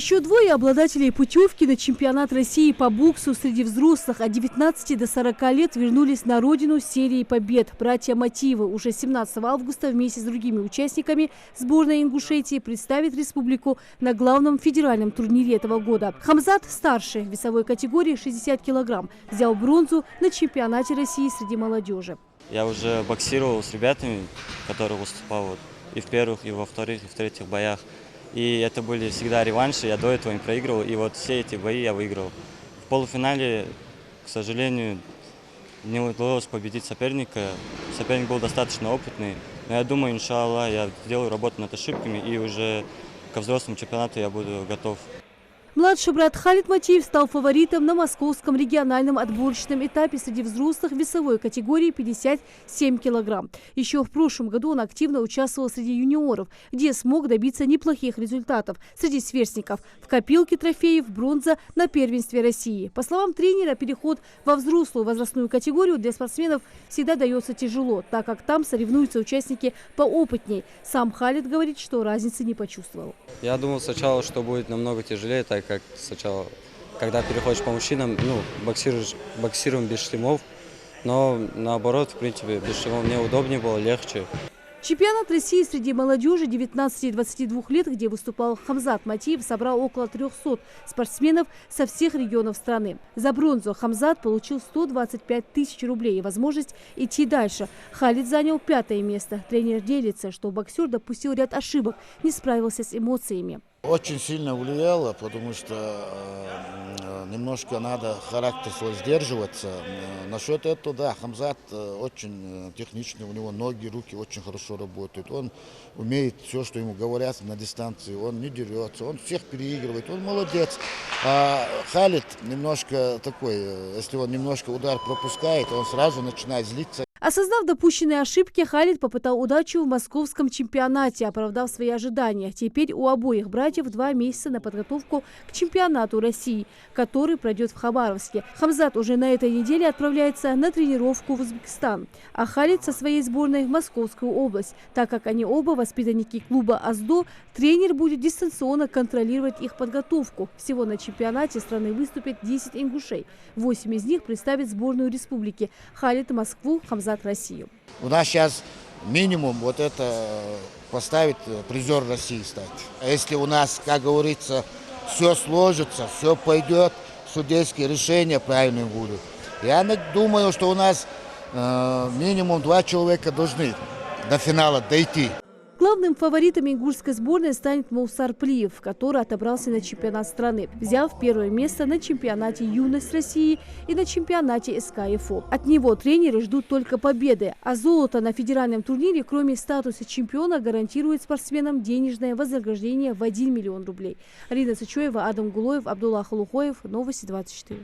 Еще двое обладателей путевки на чемпионат России по боксу среди взрослых от 19 до 40 лет вернулись на родину с серией побед. Братья Матиевы уже 17 августа вместе с другими участниками сборной Ингушетии представит республику на главном федеральном турнире этого года. Хамзат, старший в весовой категории 60 килограмм, взял бронзу на чемпионате России среди молодежи. Я уже боксировал с ребятами, которые выступали и в первых, и во вторых, и в третьих боях. И это были всегда реванши, я до этого не проигрывал, и вот все эти бои я выиграл. В полуфинале, к сожалению, не удалось победить соперника. Соперник был достаточно опытный, но я думаю, иншаллах, я сделаю работу над ошибками, и уже ко взрослому чемпионату я буду готов. Младший брат Халид Матиев стал фаворитом на московском региональном отборочном этапе среди взрослых весовой категории 57 килограмм. Еще в прошлом году он активно участвовал среди юниоров, где смог добиться неплохих результатов среди сверстников. В копилке трофеев бронза на первенстве России. По словам тренера, переход во взрослую возрастную категорию для спортсменов всегда дается тяжело, так как там соревнуются участники поопытней. Сам Халид говорит, что разницы не почувствовал. Я думал сначала, что будет намного тяжелее, так как сначала, когда переходишь по мужчинам, боксируем без шлемов, но наоборот, в принципе, без шлемов мне удобнее было, легче. Чемпионат России среди молодежи 19-22 лет, где выступал Хамзат Матиев, собрал около 300 спортсменов со всех регионов страны. За бронзу Хамзат получил 125 тысяч рублей и возможность идти дальше. Халид занял 5-е место. Тренер делится, что боксер допустил ряд ошибок, не справился с эмоциями. Очень сильно влияло, потому что немножко надо характер свой сдерживаться. Насчет этого, да, Хамзат очень техничный, у него ноги, руки очень хорошо работают. Он умеет все, что ему говорят на дистанции, он не дерется, он всех переигрывает, он молодец. А Халид немножко такой, если он немножко удар пропускает, он сразу начинает злиться. Осознав допущенные ошибки, Халид попытал удачу в московском чемпионате, оправдав свои ожидания. Теперь у обоих братьев 2 месяца на подготовку к чемпионату России, который пройдет в Хабаровске. Хамзат уже на этой неделе отправляется на тренировку в Узбекистан, а Халид со своей сборной в Московскую область. Так как они оба воспитанники клуба «Аздо», тренер будет дистанционно контролировать их подготовку. Всего на чемпионате страны выступит 10 ингушей. 8 из них представят сборную республики. Халид – Москву, Хамзат – Россию. У нас сейчас минимум вот это поставить призер России стать. А если у нас, как говорится, все сложится, все пойдет, судейские решения правильные будут. Я думаю, что у нас минимум 2 человека должны до финала дойти. Главным фаворитом ингушской сборной станет Мусар Плиев, который отобрался на чемпионат страны, взяв 1-е место на чемпионате «Юность России» и на чемпионате СКФО. От него тренеры ждут только победы, а золото на федеральном турнире, кроме статуса чемпиона, гарантирует спортсменам денежное вознаграждение в 1 миллион рублей. Арина Сычоева, Адам Гулоев, Абдулла Халухоев. Новости 24.